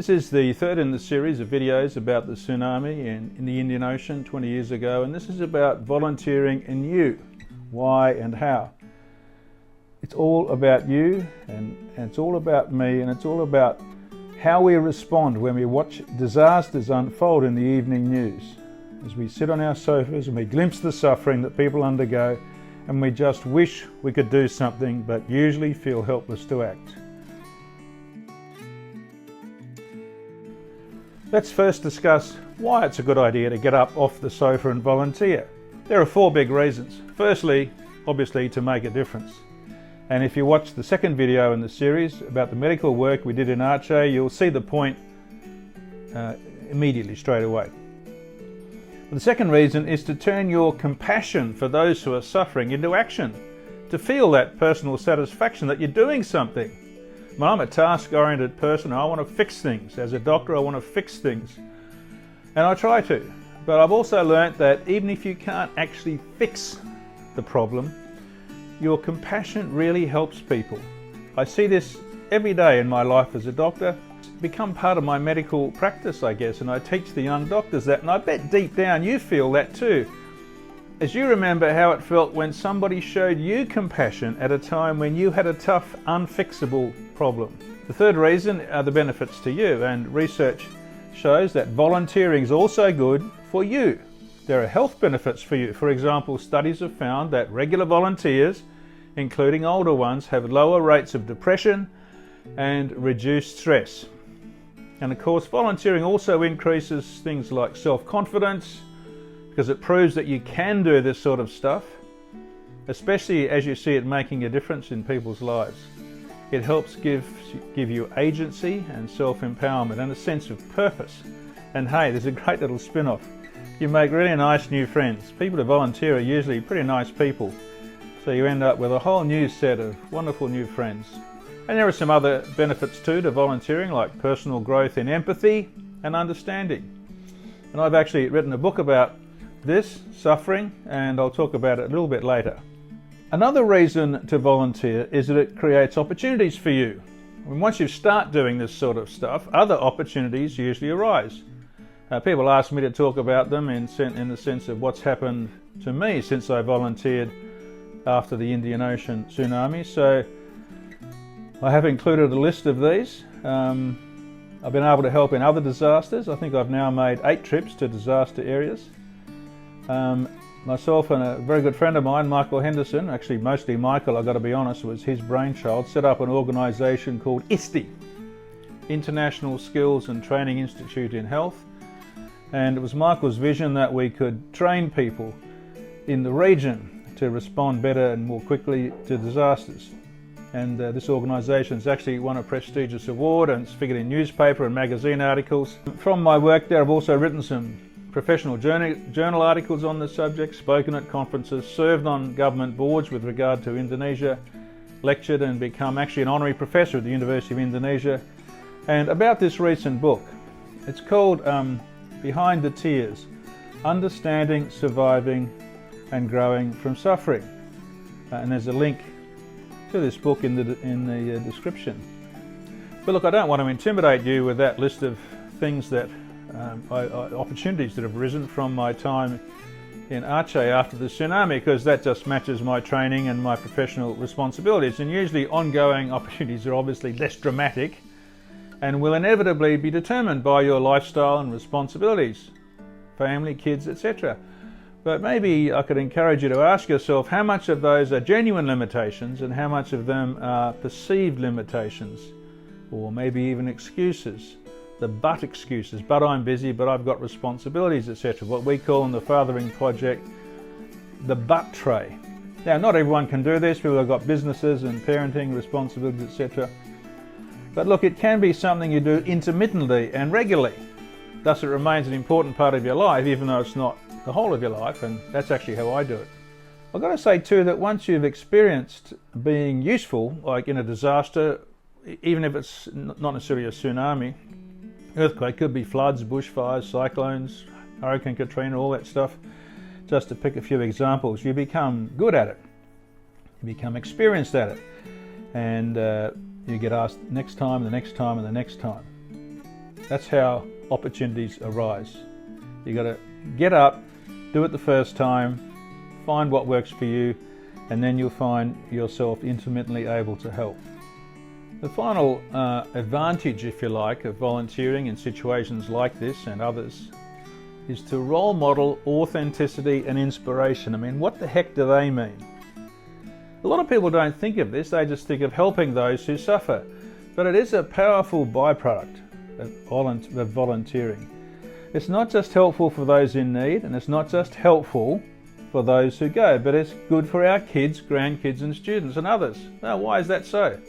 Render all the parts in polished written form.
This is the third in the series of videos about the tsunami in the Indian Ocean 20 years ago, and this is about volunteering and you, why and how. It's all about you and it's all about me, and it's all about how we respond when we watch disasters unfold in the evening news, as we sit on our sofas and we glimpse the suffering that people undergo, and we just wish we could do something but usually feel helpless to act. Let's first discuss why it's a good idea to get up off the sofa and volunteer. There are four big reasons. Firstly, obviously to make a difference. And if you watch the second video in the series about the medical work we did in Aceh, you'll see the point immediately, straight away. The second reason is to turn your compassion for those who are suffering into action, to feel that personal satisfaction that you're doing something. Well, I'm a task-oriented person. I want to fix things. As a doctor, I want to fix things. And I try to. But I've also learnt that even if you can't actually fix the problem, your compassion really helps people. I see this every day in my life as a doctor. It's become part of my medical practice, I guess, and I teach the young doctors that, and I bet deep down you feel that too. As you remember how it felt when somebody showed you compassion at a time when you had a tough, unfixable problem. The third reason are the benefits to you, and research shows that volunteering is also good for you. There are health benefits for you. For example, studies have found that regular volunteers, including older ones, have lower rates of depression and reduced stress. And of course, volunteering also increases things like self-confidence, because it proves that you can do this sort of stuff, especially as you see it making a difference in people's lives. It helps give you agency and self-empowerment and a sense of purpose. And hey, there's a great little spin-off. You make really nice new friends. People who volunteer are usually pretty nice people, so you end up with a whole new set of wonderful new friends. And there are some other benefits too to volunteering, like personal growth in empathy and understanding. And I've actually written a book about this, suffering, and I'll talk about it a little bit later. Another reason to volunteer is that it creates opportunities for you. And once you start doing this sort of stuff, other opportunities usually arise. People ask me to talk about them in the sense of what's happened to me since I volunteered after the Indian Ocean Tsunami. So I have included a list of these. I've been able to help in other disasters. I think I've now made 8 trips to disaster areas. Myself and a very good friend of mine, Michael Henderson, actually mostly Michael, I've got to be honest, was his brainchild, set up an organisation called ISTI, International Skills and Training Institute in Health. And it was Michael's vision that we could train people in the region to respond better and more quickly to disasters. And this organisation has actually won a prestigious award, and it's figured in newspaper and magazine articles. From my work there, I've also written some professional journal articles on the subject, spoken at conferences, served on government boards with regard to Indonesia, lectured and become actually an honorary professor at the University of Indonesia. And about this recent book, it's called Behind the Tears, Understanding, Surviving and Growing from Suffering. And there's a link to this book in the description. But look, I don't want to intimidate you with that list of things that opportunities that have arisen from my time in Aceh after the tsunami, because that just matches my training and my professional responsibilities. And usually ongoing opportunities are obviously less dramatic and will inevitably be determined by your lifestyle and responsibilities, family, kids, etc. But maybe I could encourage you to ask yourself how much of those are genuine limitations and how much of them are perceived limitations, or maybe even excuses. The but excuses, but I'm busy, but I've got responsibilities, etc. What we call in the Fathering Project the but tray. Now, not everyone can do this. People have got businesses and parenting responsibilities, etc. But look, it can be something you do intermittently and regularly. Thus, it remains an important part of your life, even though it's not the whole of your life, and that's actually how I do it. I've got to say too that once you've experienced being useful, like in a disaster, even if it's not necessarily a tsunami, earthquake, could be floods, bushfires, cyclones, Hurricane Katrina, all that stuff, just to pick a few examples, you become good at it. You become experienced at it. And you get asked next time, the next time, and the next time. That's how opportunities arise. You got to get up, do it the first time, find what works for you, and then you'll find yourself intimately able to help. The final advantage, if you like, of volunteering in situations like this and others is to role model authenticity and inspiration. I mean, what the heck do they mean? A lot of people don't think of this, they just think of helping those who suffer. But it is a powerful byproduct of volunteering. It's not just helpful for those in need, and it's not just helpful for those who go, but it's good for our kids, grandkids and students and others. Now, why is that so?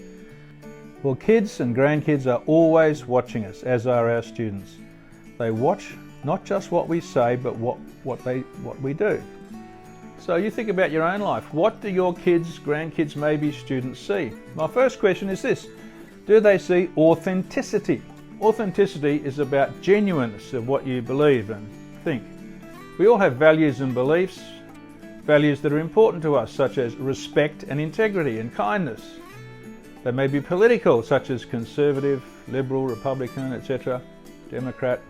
Well, kids and grandkids are always watching us, as are our students. They watch not just what we say, but what we do. So you think about your own life. What do your kids, grandkids, maybe students see? My first question is this: do they see authenticity? Authenticity is about genuineness of what you believe and think. We all have values and beliefs, values that are important to us, such as respect and integrity and kindness. They may be political, such as conservative, liberal, Republican, etc., Democrat,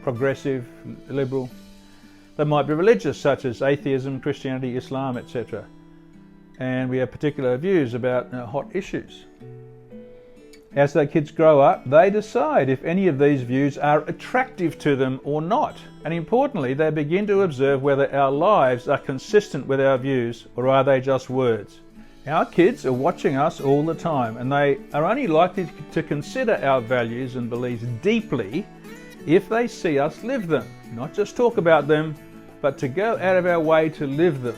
progressive, liberal. They might be religious, such as atheism, Christianity, Islam, etc. And we have particular views about hot issues. As their kids grow up, they decide if any of these views are attractive to them or not. And importantly, they begin to observe whether our lives are consistent with our views, or are they just words. Our kids are watching us all the time, and they are only likely to consider our values and beliefs deeply if they see us live them. Not just talk about them, but to go out of our way to live them.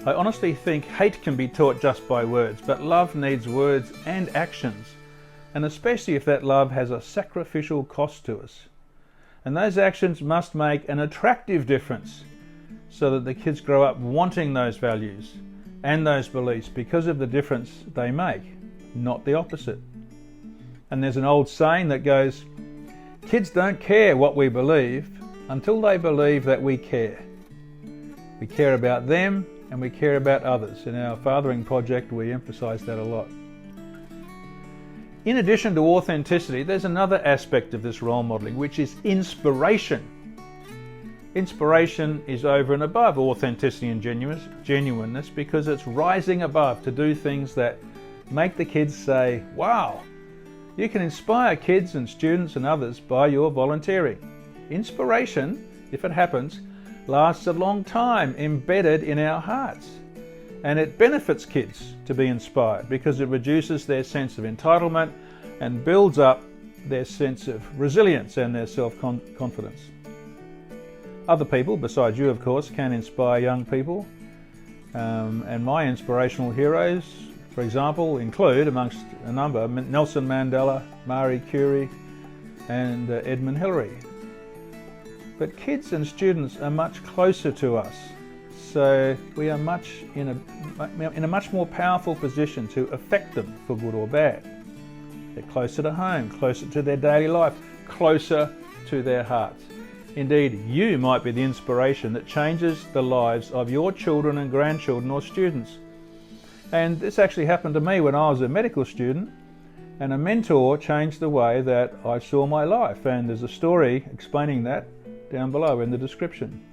I honestly think hate can be taught just by words, but love needs words and actions, and especially if that love has a sacrificial cost to us. And those actions must make an attractive difference so that the kids grow up wanting those values and those beliefs because of the difference they make, not the opposite. And there's an old saying that goes, kids don't care what we believe until they believe that we care. We care about them and we care about others. In our fathering project, we emphasize that a lot. In addition to authenticity, there's another aspect of this role modeling, which is inspiration. Inspiration is over and above authenticity and genuineness because it's rising above to do things that make the kids say, wow. You can inspire kids and students and others by your volunteering. Inspiration, if it happens, lasts a long time embedded in our hearts. And it benefits kids to be inspired because it reduces their sense of entitlement and builds up their sense of resilience and their self-confidence. Other people, besides you of course, can inspire young people. And my inspirational heroes, for example, include, amongst a number, Nelson Mandela, Marie Curie and Edmund Hillary. But kids and students are much closer to us, so we are in a much more powerful position to affect them for good or bad. They're closer to home, closer to their daily life, closer to their hearts. Indeed, you might be the inspiration that changes the lives of your children and grandchildren or students. And this actually happened to me when I was a medical student, and a mentor changed the way that I saw my life, and there's a story explaining that down below in the description.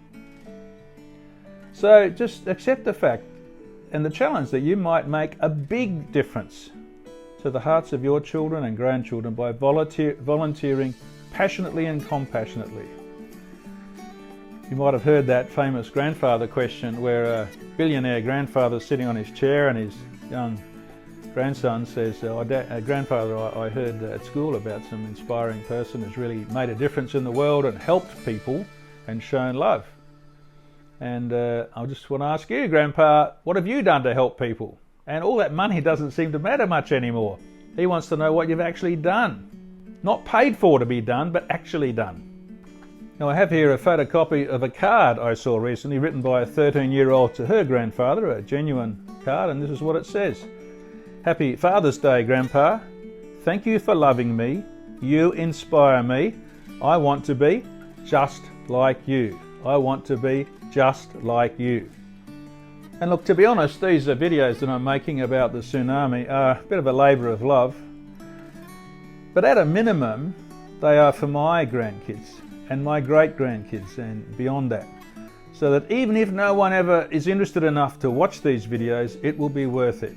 So just accept the fact and the challenge that you might make a big difference to the hearts of your children and grandchildren by volunteering passionately and compassionately. You might have heard that famous grandfather question where a billionaire grandfather is sitting on his chair and his young grandson says, grandfather, I heard at school about some inspiring person who's really made a difference in the world and helped people and shown love. And I just want to ask you, Grandpa, what have you done to help people? And all that money doesn't seem to matter much anymore. He wants to know what you've actually done. Not paid for to be done, but actually done. Now I have here a photocopy of a card I saw recently written by a 13-year-old to her grandfather, a genuine card, and this is what it says. Happy Father's Day, Grandpa. Thank you for loving me. You inspire me. I want to be just like you. I want to be just like you. And look, to be honest, these videos that I'm making about the tsunami are a bit of a labour of love. But at a minimum, they are for my grandkids and my great-grandkids and beyond that. So that even if no one ever is interested enough to watch these videos, it will be worth it.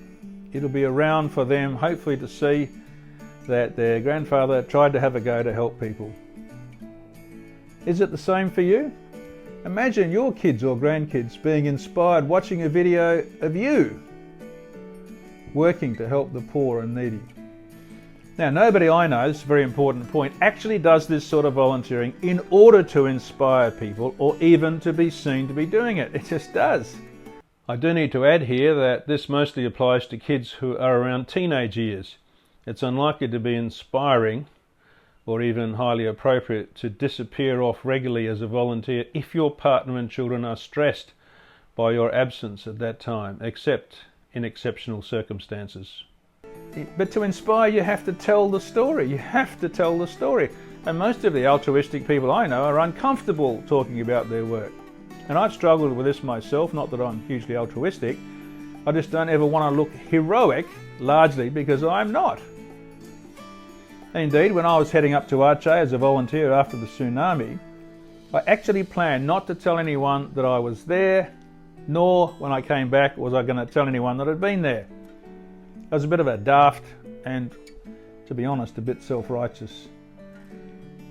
It'll be around for them, hopefully, to see that their grandfather tried to have a go to help people. Is it the same for you? Imagine your kids or grandkids being inspired watching a video of you working to help the poor and needy. Now, nobody I know, this is a very important point, actually does this sort of volunteering in order to inspire people or even to be seen to be doing it. It just does. I do need to add here that this mostly applies to kids who are around teenage years. It's unlikely to be inspiring or even highly appropriate to disappear off regularly as a volunteer if your partner and children are stressed by your absence at that time, except in exceptional circumstances. But to inspire, you have to tell the story. You have to tell the story. And most of the altruistic people I know are uncomfortable talking about their work. And I've struggled with this myself, not that I'm hugely altruistic. I just don't ever want to look heroic, largely because I'm not. Indeed, when I was heading up to Aceh as a volunteer after the tsunami, I actually planned not to tell anyone that I was there, nor when I came back was I going to tell anyone that I'd been there. I was a bit of a daft and, to be honest, a bit self-righteous.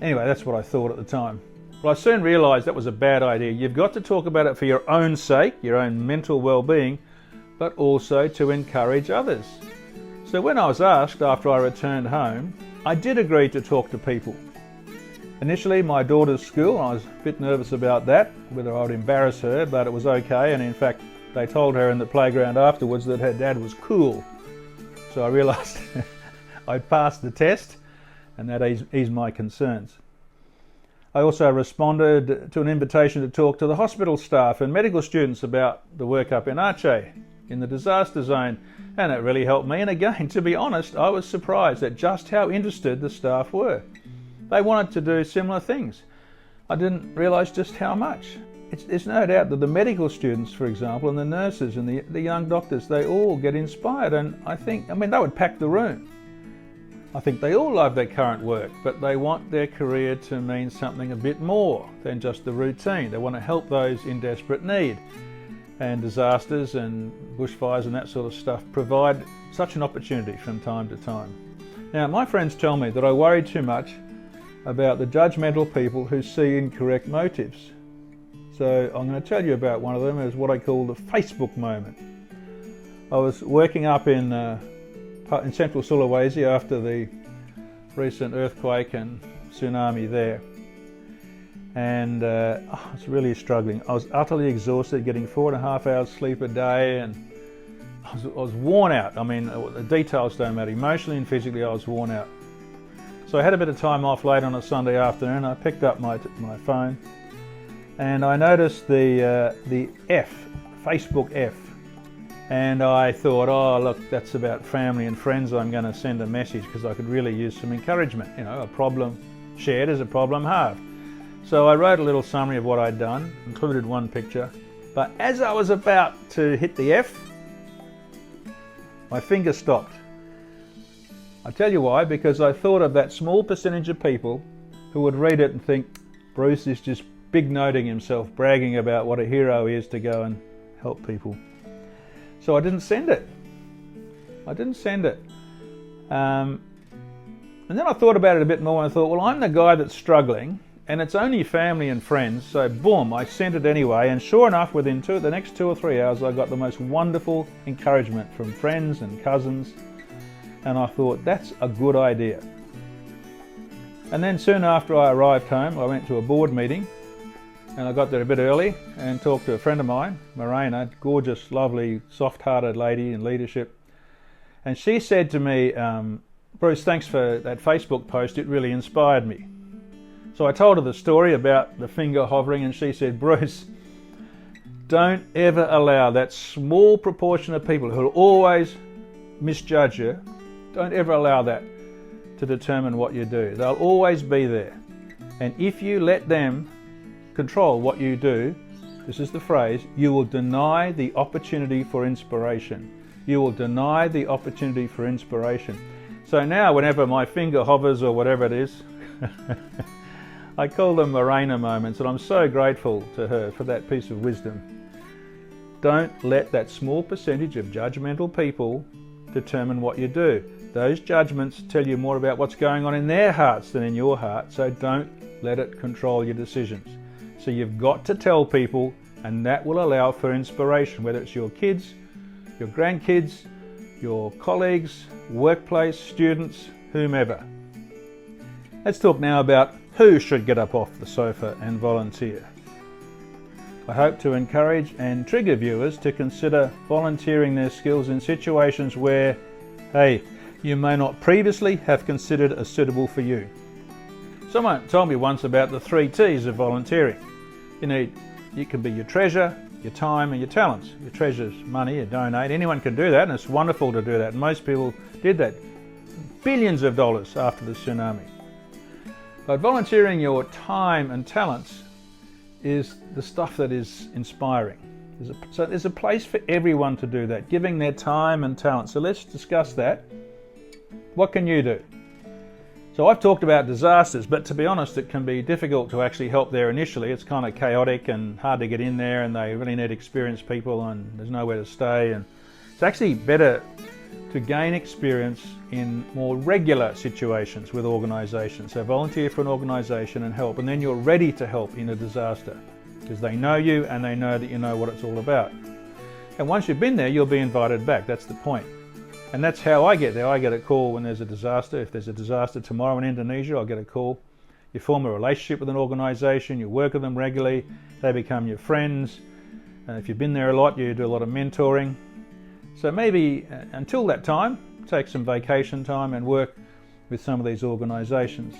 Anyway, that's what I thought at the time. But I soon realised that was a bad idea. You've got to talk about it for your own sake, your own mental well-being, but also to encourage others. So when I was asked after I returned home, I did agree to talk to people. Initially, my daughter's school, I was a bit nervous about that, whether I would embarrass her, but it was okay. And in fact, they told her in the playground afterwards that her dad was cool. So I realised I'd passed the test, and that eased my concerns. I also responded to an invitation to talk to the hospital staff and medical students about the work up in Aceh, in the disaster zone, and it really helped me. And again, to be honest, I was surprised at just how interested the staff were. They wanted to do similar things. I didn't realise just how much. It's no doubt that the medical students, for example, and the nurses and the young doctors, they all get inspired, and they would pack the room. I think they all love their current work, but they want their career to mean something a bit more than just the routine. They want to help those in desperate need. And disasters and bushfires and that sort of stuff provide such an opportunity from time to time. Now, my friends tell me that I worry too much about the judgmental people who see incorrect motives. So I'm going to tell you about one of them, as what I call the Facebook moment. I was working up in central Sulawesi after the recent earthquake and tsunami there. And I was really struggling. I was utterly exhausted, getting 4.5 hours sleep a day, and I was worn out. The details don't matter. Emotionally and physically, I was worn out. So I had a bit of time off late on a Sunday afternoon. I picked up my phone, and I noticed the Facebook F. And I thought, oh look, that's about family and friends. I'm going to send a message because I could really use some encouragement. A problem shared is a problem halved. So I wrote a little summary of what I'd done, included one picture, but as I was about to hit the F, my finger stopped. I'll tell you why, because I thought of that small percentage of people who would read it and think, Bruce is just big-noting himself, bragging about what a hero he is to go and help people. So I didn't send it. And then I thought about it a bit more, and I thought, well, I'm the guy that's struggling, and it's only family and friends, so boom, I sent it anyway, and sure enough, within the next 2 or 3 hours, I got the most wonderful encouragement from friends and cousins, and I thought, that's a good idea. And then soon after I arrived home, I went to a board meeting, and I got there a bit early and talked to a friend of mine, Morena, gorgeous, lovely, soft-hearted lady in leadership, and she said to me, Bruce, thanks for that Facebook post, it really inspired me. So I told her the story about the finger hovering, and she said, Bruce, don't ever allow that small proportion of people who will always misjudge you, don't ever allow that to determine what you do. They'll always be there. And if you let them control what you do, this is the phrase, you will deny the opportunity for inspiration. You will deny the opportunity for inspiration. So now whenever my finger hovers or whatever it is, I call them Morena moments, and I'm so grateful to her for that piece of wisdom. Don't let that small percentage of judgmental people determine what you do. Those judgments tell you more about what's going on in their hearts than in your heart, so don't let it control your decisions. So you've got to tell people, and that will allow for inspiration, whether it's your kids, your grandkids, your colleagues, workplace, students, whomever. Let's talk now about who should get up off the sofa and volunteer. I hope to encourage and trigger viewers to consider volunteering their skills in situations where, hey, you may not previously have considered as suitable for you. Someone told me once about the 3 T's of volunteering. You can be your treasure, your time and your talents. Your treasure's money, you donate. Anyone can do that, and it's wonderful to do that. Most people did that. Billions of dollars after the tsunami. But volunteering your time and talents is the stuff that is inspiring. So there's a place for everyone to do that, giving their time and talent. So let's discuss that. What can you do? So I've talked about disasters, but to be honest, it can be difficult to actually help there initially. It's kind of chaotic and hard to get in there, and they really need experienced people, and there's nowhere to stay. And it's actually better to gain experience in more regular situations with organisations. So volunteer for an organisation and help, and then you're ready to help in a disaster because they know you and they know that you know what it's all about. And once you've been there, you'll be invited back. That's the point. And that's how I get there. I get a call when there's a disaster. If there's a disaster tomorrow in Indonesia, I'll get a call. You form a relationship with an organisation, you work with them regularly, they become your friends. If you've been there a lot, you do a lot of mentoring. So maybe until that time, take some vacation time and work with some of these organisations.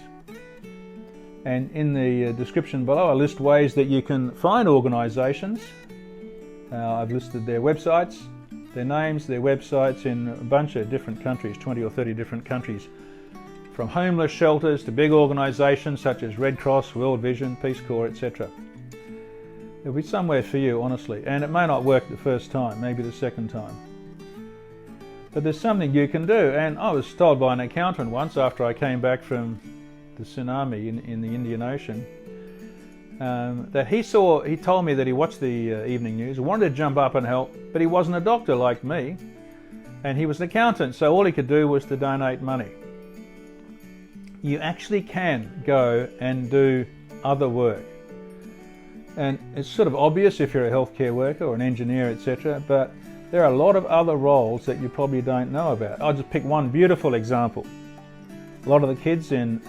And in the description below, I list ways that you can find organisations. I've listed their websites, their names, their websites in a bunch of different countries, 20 or 30 different countries. From homeless shelters to big organisations such as Red Cross, World Vision, Peace Corps, etc. There'll be somewhere for you, honestly, and it may not work the first time, maybe the second time. But there's something you can do, and I was told by an accountant once after I came back from the tsunami in the Indian Ocean that he told me that he watched the evening news, wanted to jump up and help, but he wasn't a doctor like me, and he was an accountant, so all he could do was to donate money. You actually can go and do other work. And it's sort of obvious if you're a healthcare worker or an engineer, etc., but there are a lot of other roles that you probably don't know about. I'll just pick one beautiful example. A lot of the kids in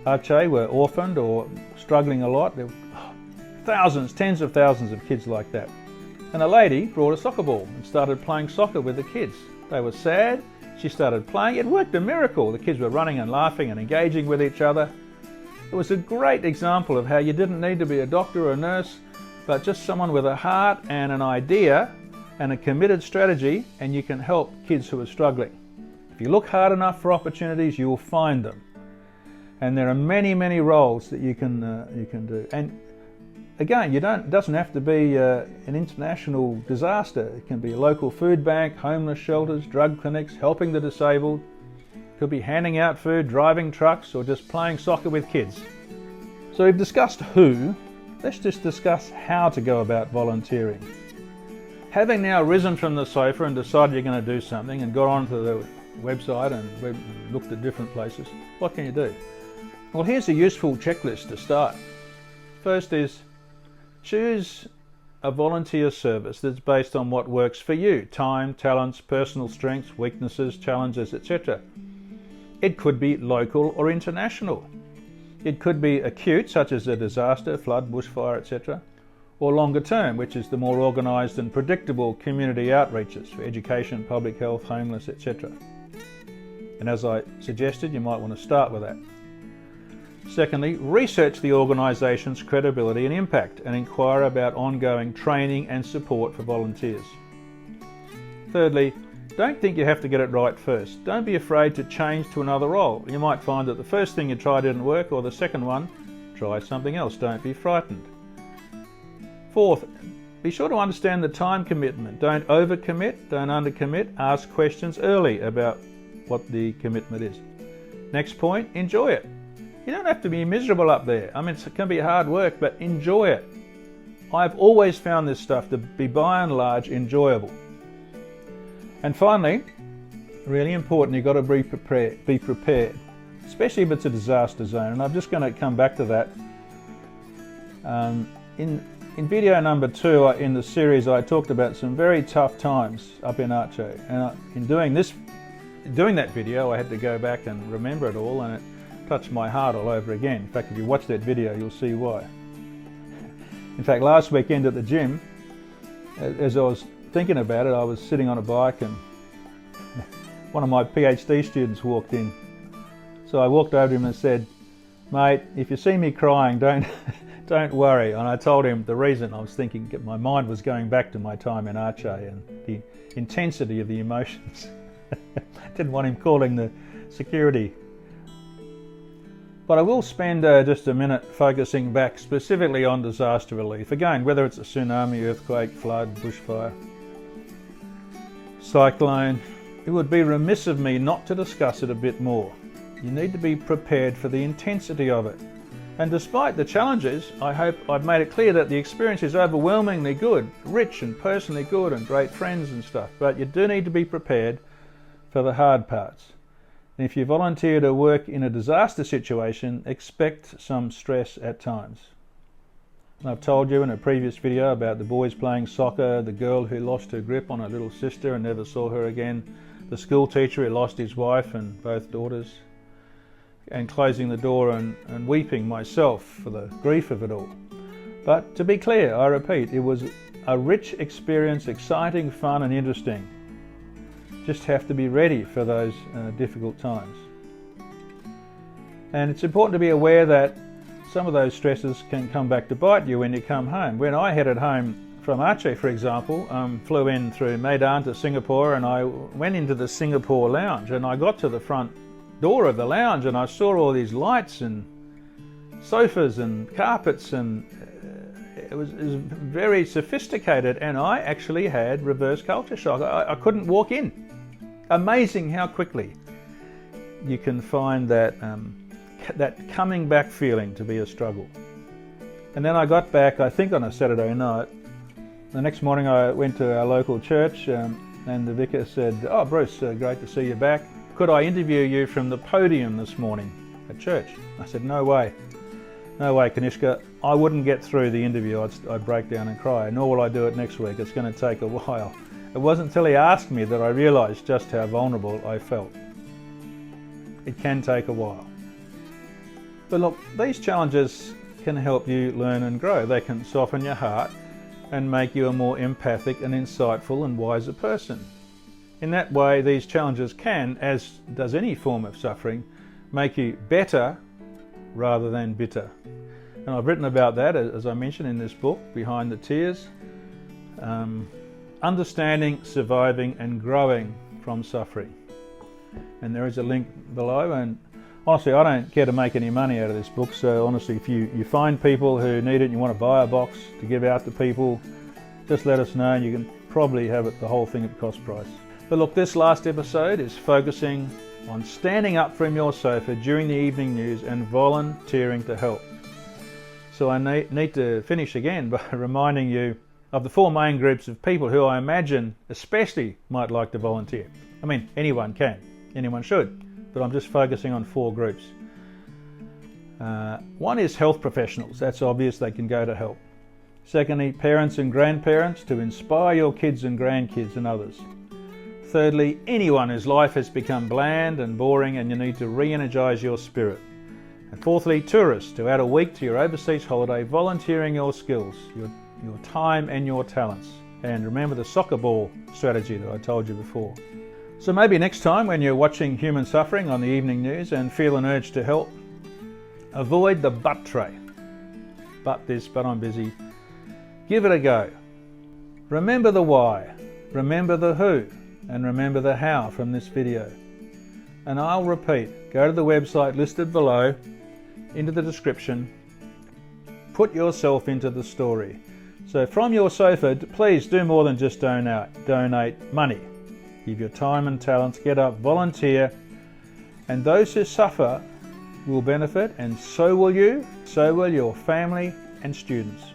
Aceh were orphaned or struggling a lot. There were thousands, tens of thousands of kids like that. And a lady brought a soccer ball and started playing soccer with the kids. They were sad. She started playing. It worked a miracle. The kids were running and laughing and engaging with each other. It was a great example of how you didn't need to be a doctor or a nurse, but just someone with a heart and an idea and a committed strategy, and you can help kids who are struggling. If you look hard enough for opportunities, you will find them. And there are many, many roles that you can do. And again, it doesn't have to be an international disaster. It can be a local food bank, homeless shelters, drug clinics, helping the disabled. It could be handing out food, driving trucks, or just playing soccer with kids. So we've discussed who. Let's just discuss how to go about volunteering. Having now risen from the sofa and decided you're going to do something and got onto the website and looked at different places, what can you do? Well, here's a useful checklist to start. First is choose a volunteer service that's based on what works for you: time, talents, personal strengths, weaknesses, challenges, etc. It could be local or international. It could be acute, such as a disaster, flood, bushfire, etc., or longer term, which is the more organised and predictable community outreaches for education, public health, homeless, etc. And as I suggested, you might want to start with that. Secondly, research the organisation's credibility and impact and inquire about ongoing training and support for volunteers. Thirdly, don't think you have to get it right first. Don't be afraid to change to another role. You might find that the first thing you tried didn't work, or the second one, try something else. Don't be frightened. Fourth, be sure to understand the time commitment. Don't overcommit, don't undercommit. Ask questions early about what the commitment is. Next point, enjoy it. You don't have to be miserable up there. I mean, it can be hard work, but enjoy it. I've always found this stuff to be by and large enjoyable. And finally, really important, you've got to be prepared, especially if it's a disaster zone. And I'm just going to come back to that. In video number 2 in the series, I talked about some very tough times up in Aceh. And in doing that video, I had to go back and remember it all, and it touched my heart all over again. In fact, if you watch that video, you'll see why. In fact, last weekend at the gym, as I was thinking about it, I was sitting on a bike and one of my PhD students walked in. So I walked over to him and said, "Mate, if you see me crying, don't worry." And I told him the reason. I was thinking, my mind was going back to my time in Aceh and the intensity of the emotions. Didn't want him calling the security. But I will spend just a minute focusing back specifically on disaster relief. Again, whether it's a tsunami, earthquake, flood, bushfire, cyclone, it would be remiss of me not to discuss it a bit more. You need to be prepared for the intensity of it. And despite the challenges, I hope I've made it clear that the experience is overwhelmingly good, rich and personally good and great friends and stuff. But you do need to be prepared for the hard parts. And if you volunteer to work in a disaster situation, expect some stress at times. And I've told you in a previous video about the boys playing soccer, the girl who lost her grip on her little sister and never saw her again, the school teacher who lost his wife and both daughters, and closing the door and weeping myself for the grief of it all. But to be clear, I repeat, it was a rich experience, exciting, fun and interesting. Just have to be ready for those difficult times. And it's important to be aware that some of those stresses can come back to bite you when you come home. When I headed home from Aceh, for example, flew in through Medan to Singapore, and I went into the Singapore lounge, and I got to the front door of the lounge and I saw all these lights and sofas and carpets, and it was very sophisticated, and I actually had reverse culture shock. I couldn't walk in. Amazing how quickly you can find that that coming back feeling to be a struggle. And then I got back, I think on a Saturday night. The next morning I went to our local church and the vicar said, "Oh Bruce, great to see you back. Could I interview you from the podium this morning at church?" I said, "No way. No way, Kanishka. I wouldn't get through the interview. I'd break down and cry, nor will I do it next week. It's going to take a while." It wasn't until he asked me that I realised just how vulnerable I felt. It can take a while. But look, these challenges can help you learn and grow. They can soften your heart and make you a more empathic and insightful and wiser person. In that way, these challenges can, as does any form of suffering, make you better rather than bitter. And I've written about that, as I mentioned in this book, Behind the Tears. Understanding, surviving and growing from suffering. And there is a link below, and honestly I don't care to make any money out of this book, so honestly if you find people who need it and you want to buy a box to give out to people, just let us know and you can probably have it, the whole thing at cost price. But look, this last episode is focusing on standing up from your sofa during the evening news and volunteering to help. So I need to finish again by reminding you of the 4 main groups of people who I imagine especially might like to volunteer. I mean, anyone can, anyone should, but I'm just focusing on 4 groups. One is health professionals. That's obvious, they can go to help. Secondly, parents and grandparents to inspire your kids and grandkids and others. Thirdly, anyone whose life has become bland and boring and you need to re-energise your spirit. And fourthly, tourists to add a week to your overseas holiday, volunteering your skills, your time and your talents. And remember the soccer ball strategy that I told you before. So maybe next time when you're watching human suffering on the evening news and feel an urge to help, avoid the but tray. But this, but I'm busy. Give it a go. Remember the why, remember the who, and remember the how from this video. And I'll repeat, go to the website listed below, into the description, put yourself into the story. So from your sofa, please do more than just donate money. Give your time and talents, get up, volunteer, and those who suffer will benefit, and so will you, so will your family and students.